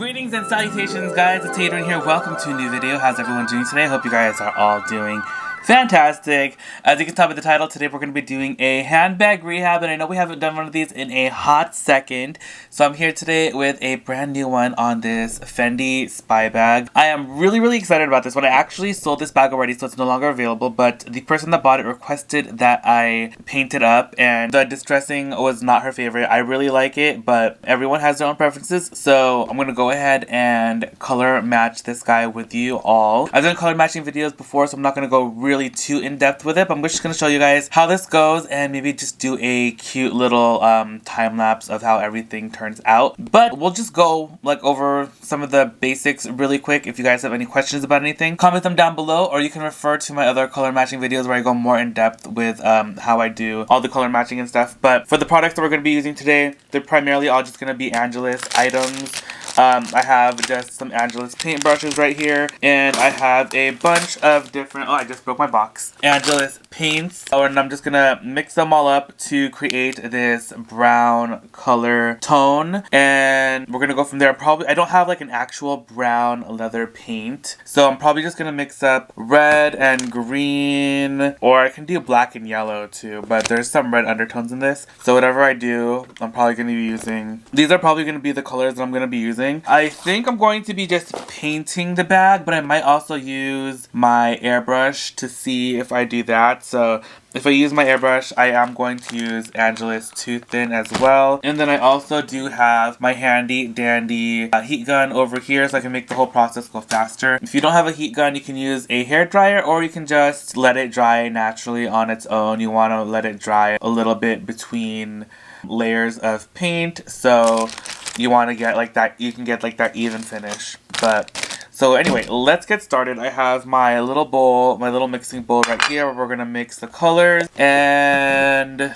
Greetings and salutations, guys. It's Hadrian here. Welcome to a new video. How's everyone doing today? I hope you guys are all doing fantastic. As you can tell by the title, today we're going to be doing a handbag rehab, and I know we haven't done one of these in a hot second, so I'm here today with a brand new one on this Fendi spy bag. I am really excited about this one. I actually sold this bag already, so it's no longer available, but the person that bought it requested that I paint it up, and the distressing was not her favorite. I really like it, but everyone has their own preferences, so I'm going to go ahead and color match this guy with you all. I've done color matching videos before, so I'm not going to go really too in-depth with it, but I'm just going to show you guys how this goes and maybe just do a cute little time lapse of how everything turns out. But we'll just go like over some of the basics really quick. If you guys have any questions about anything, comment them down below, or you can refer to my other color matching videos where I go more in depth with how I do all the color matching and stuff. But for the products that we're going to be using today, they're primarily all just going to be Angelus items. I have just some Angelus paint brushes right here, and I have a bunch of different, oh, I just broke my box, Angelus paints, and I'm just gonna mix them all up to create this brown color tone, and we're gonna go from there. I don't have like an actual brown leather paint, so I'm probably just gonna mix up red and green, or I can do black and yellow too, but there's some red undertones in this, so whatever I do, I'm probably gonna be using, these are probably gonna be the colors that I'm gonna be using. I think I'm going to be just painting the bag, but I might also use my airbrush to see if I do that. So if I use my airbrush, I am going to use Angelus Too Thin as well. And then I also do have my handy dandy heat gun over here, so I can make the whole process go faster. If you don't have a heat gun, you can use a hair dryer, or you can just let it dry naturally on its own. You want to let it dry a little bit between layers of paint, so you want to get like that, you can get like that even finish. But so anyway, let's get started. I have my little bowl, my little mixing bowl right here where we're gonna mix the colors, and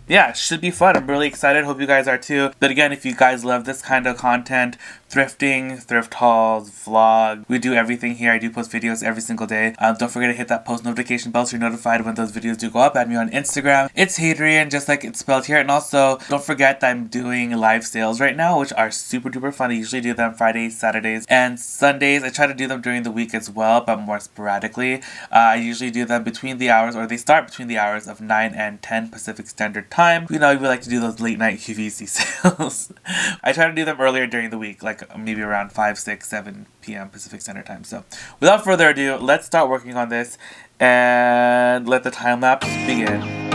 yeah, it should be fun. I'm really excited. Hope you guys are too. But again, if you guys love this kind of content, thrifting, thrift hauls, vlog, we do everything here. I do post videos every single day. Don't forget to hit that post notification bell so you're notified when those videos do go up. Add me on Instagram. It's Hadrian, just like it's spelled here. And also, don't forget that I'm doing live sales right now, which are super duper fun. I usually do them Fridays, Saturdays, and Sundays. I try to do them during the week as well, but more sporadically. I usually do them between the hours, or they start between the hours of 9 and 10 Pacific Standard Time. You know, we like to do those late night QVC sales. I try to do them earlier during the week, like maybe around 5, 6, 7 p.m. Pacific Standard Time. So without further ado, let's start working on this and let the time lapse begin.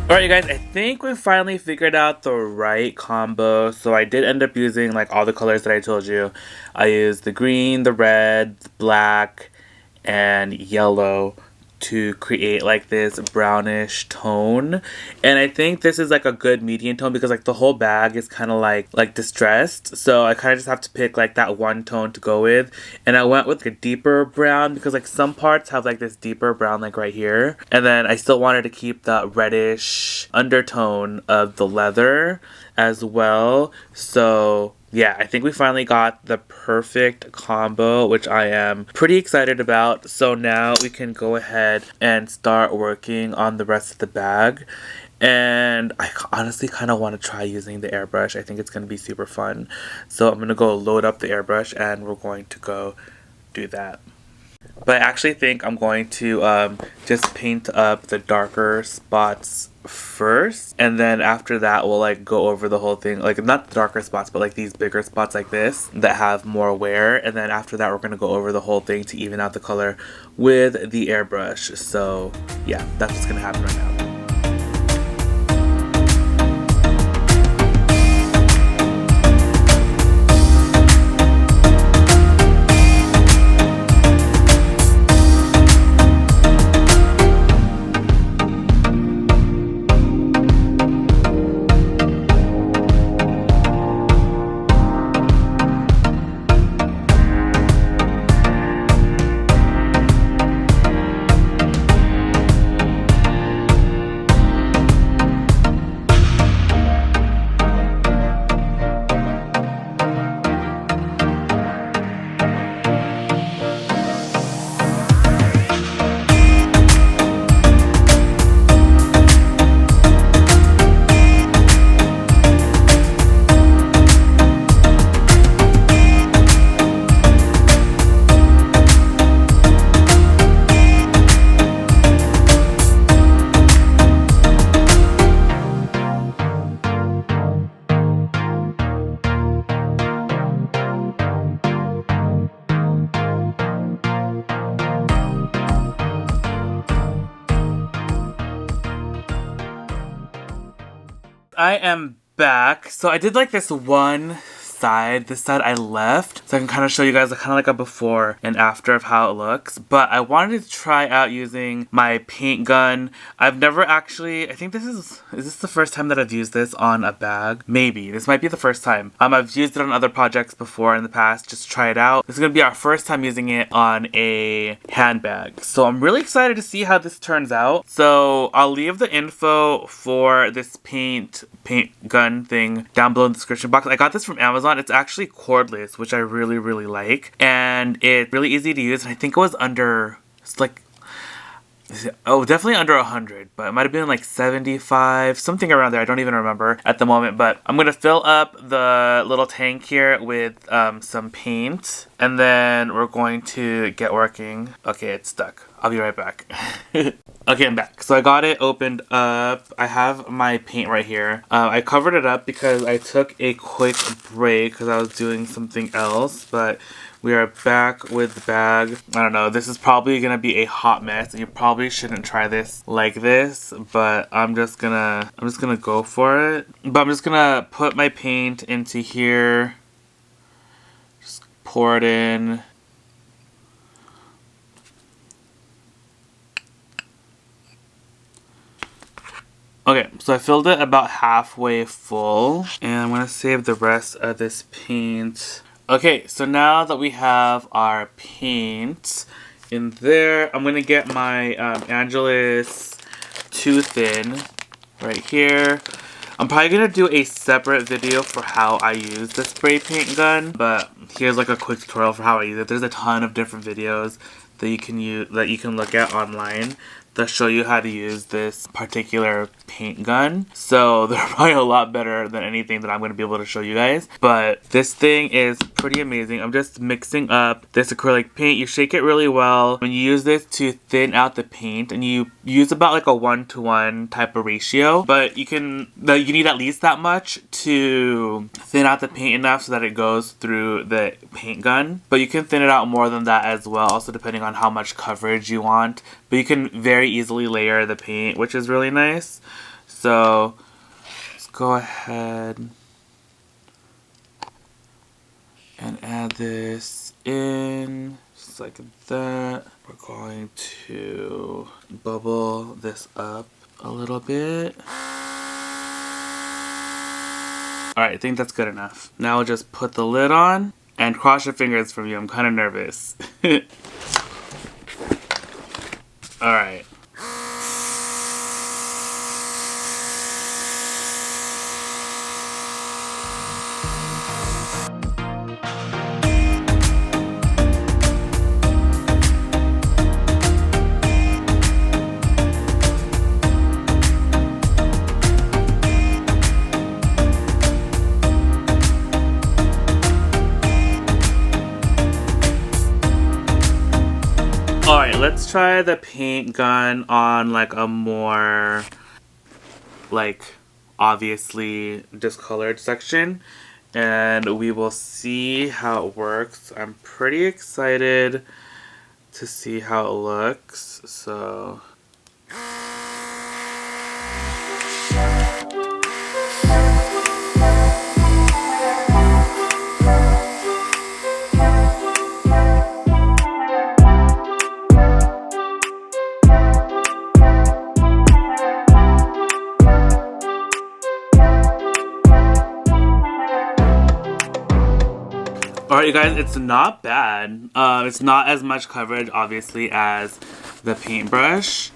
Alright, you guys, I think we finally figured out the right combo. So I did end up using like all the colors that I told you. I used the green, the red, the black, and yellow to create like this brownish tone, and I think this is like a good medium tone because like the whole bag is kind of like distressed, so I kind of just have to pick like that one tone to go with. And I went with a deeper brown because like some parts have like this deeper brown like right here, and then I still wanted to keep the reddish undertone of the leather as well. So yeah, I think we finally got the perfect combo, which I am pretty excited about. So now we can go ahead and start working on the rest of the bag. And I honestly kind of want to try using the airbrush. I think it's going to be super fun. So I'm going to go load up the airbrush and we're going to go do that. But I actually think I'm going to just paint up the darker spots first, and then after that we'll like go over the whole thing, like not the darker spots but like these bigger spots like this that have more wear, and then after that we're going to go over the whole thing to even out the color with the airbrush. So yeah, that's what's going to happen right now. I am back. So I did like this one side. This side I left. So I can kind of show you guys kind of like a before and after of how it looks. But I wanted to try out using my paint gun. I've never actually, I think is this the first time that I've used this on a bag? Maybe. This might be the first time. I've used it on other projects before in the past just to try it out. This is going to be our first time using it on a handbag. So I'm really excited to see how this turns out. So I'll leave the info for this paint gun thing down below in the description box. I got this from Amazon. It's actually cordless, which I really, really like. And it's really easy to use. And I think it was under, it's like, definitely under 100, but it might have been like 75, something around there. I don't even remember at the moment, but I'm going to fill up the little tank here with some paint, and then we're going to get working. Okay, it's stuck. I'll be right back. Okay, I'm back. So I got it opened up. I have my paint right here. I covered it up because I took a quick break because I was doing something else, but we are back with the bag. I don't know, this is probably gonna be a hot mess and you probably shouldn't try this like this, but I'm just gonna go for it. But I'm just gonna put my paint into here. Just pour it in. Okay, so I filled it about halfway full, and I'm gonna save the rest of this paint. Okay, so now that we have our paint in there, I'm gonna get my Angelus Too Thin right here. I'm probably gonna do a separate video for how I use the spray paint gun, but here's like a quick tutorial for how I use it. There's a ton of different videos that you can look at online that show you how to use this particular paint gun. So they're probably a lot better than anything that I'm going to be able to show you guys. But this thing is pretty amazing. I'm just mixing up this acrylic paint. You shake it really well. When you use this to thin out the paint, and you use about like a 1-to-1 type of ratio, but you need at least that much to thin out the paint enough so that it goes through the paint gun. But you can thin it out more than that as well, also depending on how much coverage you want. But you can very easily layer the paint, which is really nice. So let's go ahead and add this in just like that. We're going to bubble this up a little bit. Alright, I think that's good enough. Now we'll just put the lid on and cross your fingers for me. I'm kind of nervous. Alright. Alright, let's try the paint gun on like a more like obviously discolored section, and we will see how it works. I'm pretty excited to see how it looks. So alright, you guys, it's not bad. It's not as much coverage, obviously, as the paintbrush.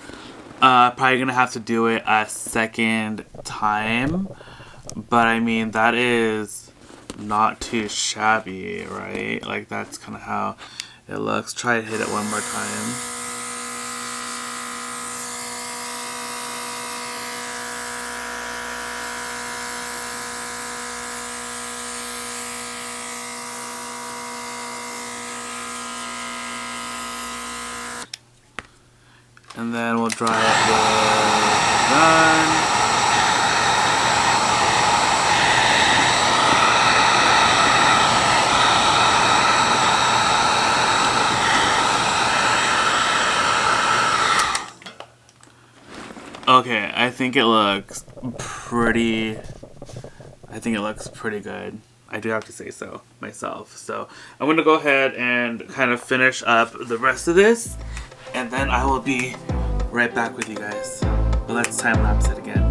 Probably gonna have to do it a second time. But I mean, that is not too shabby, right? Like, that's kind of how it looks. Try to hit it one more time. And then we'll dry it with gun. Okay, I think it looks pretty good. I do have to say so myself. So I'm going to go ahead and kind of finish up the rest of this, and then I will be right back with you guys. But let's time lapse it again.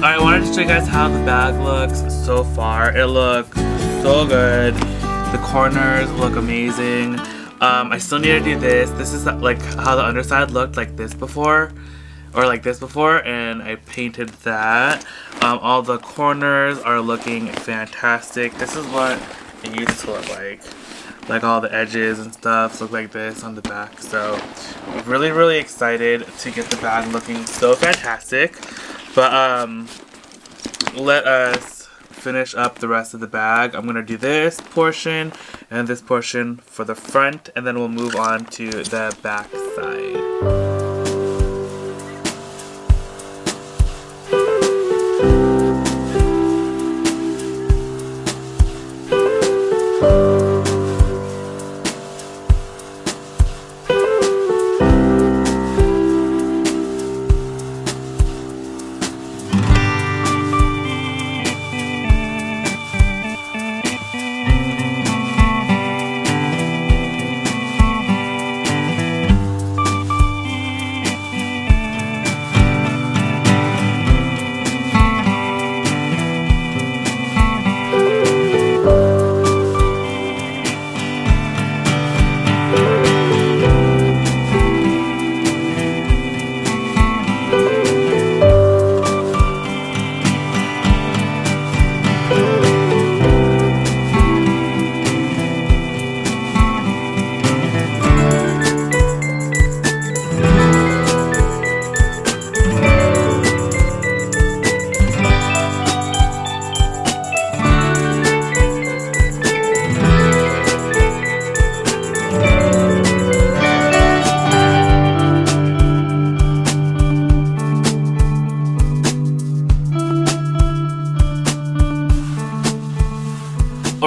Alright, I wanted to show you guys how the bag looks so far. It looks so good. The corners look amazing. I still need to do this. This is like how the underside looked like this before. Or like this before, and I painted that. All the corners are looking fantastic. This is what it used to look like. Like all the edges and stuff look like this on the back. So really excited to get the bag looking so fantastic. But let us finish up the rest of the bag. I'm gonna do this portion and this portion for the front, and then we'll move on to the back side.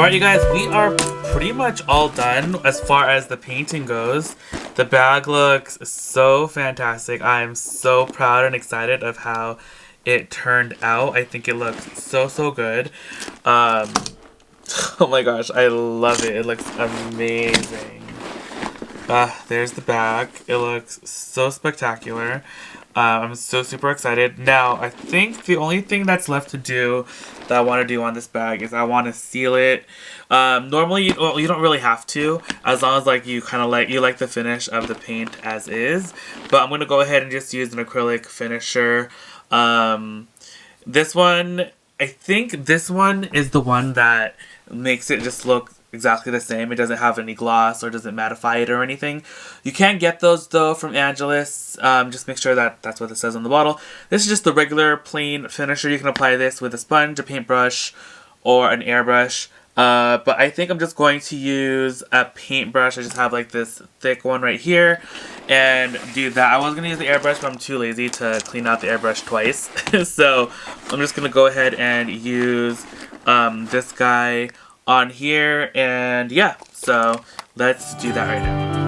Alright you guys, we are pretty much all done as far as the painting goes. The bag looks so fantastic. I'm so proud and excited of how it turned out. I think it looks so good. Oh my gosh, I love it. It looks amazing. There's the bag. It looks so spectacular. I'm so super excited. Now, I think the only thing that's left to do that I want to do on this bag is I want to seal it. Normally, you don't really have to, as long as like you like the finish of the paint as is. But I'm gonna go ahead and just use an acrylic finisher. This one, I think this one is the one that makes it just look exactly the same. It doesn't have any gloss or doesn't mattify it or anything. You can get those though from Angelus. Just make sure that that's what it says on the bottle. This is just the regular plain finisher. You can apply this with a sponge, a paintbrush, or an airbrush. But I think I'm just going to use a paintbrush. I just have like this thick one right here and do that. I was going to use the airbrush, but I'm too lazy to clean out the airbrush twice. So I'm just going to go ahead and use this guy on here, and yeah, so let's do that right now.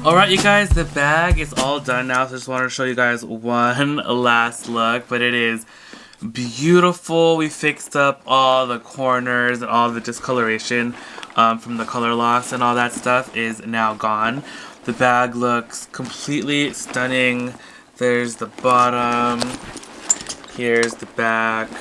Alright you guys, the bag is all done now, so I just wanted to show you guys one last look, but it is beautiful. We fixed up all the corners and all the discoloration from the color loss and all that stuff is now gone. The bag looks completely stunning. There's the bottom. Here's the back.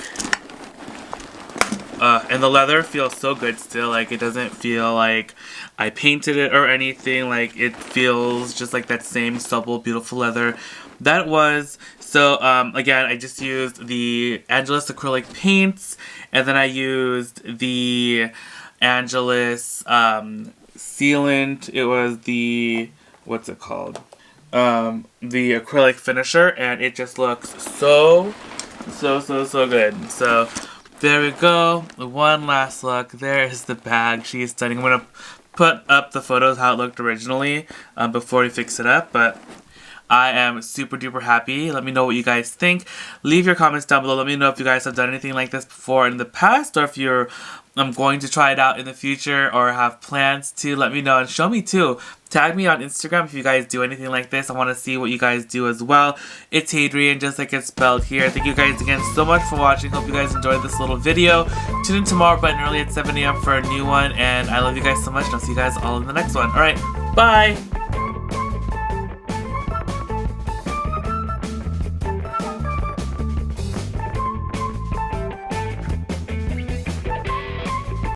And the leather feels so good still. Like, it doesn't feel like I painted it or anything. Like, it feels just like that same supple, beautiful leather that was. So, again, I just used the Angelus Acrylic paints, and then I used the Angelus sealant. It was the, what's it called? The acrylic finisher, and it just looks so good. So, there we go. One last look. There is the bag. She is stunning. I'm going to put up the photos how it looked originally before we fix it up, but I am super duper happy. Let me know what you guys think. Leave your comments down below. Let me know if you guys have done anything like this before in the past, or if you're going to try it out in the future or have plans to. Let me know and show me too. Tag me on Instagram if you guys do anything like this. I want to see what you guys do as well. itsHadrian, just like it's spelled here. Thank you guys again so much for watching. Hope you guys enjoyed this little video. Tune in tomorrow bright and early at 7 a.m. for a new one. And I love you guys so much, and I'll see you guys all in the next one. Alright, bye!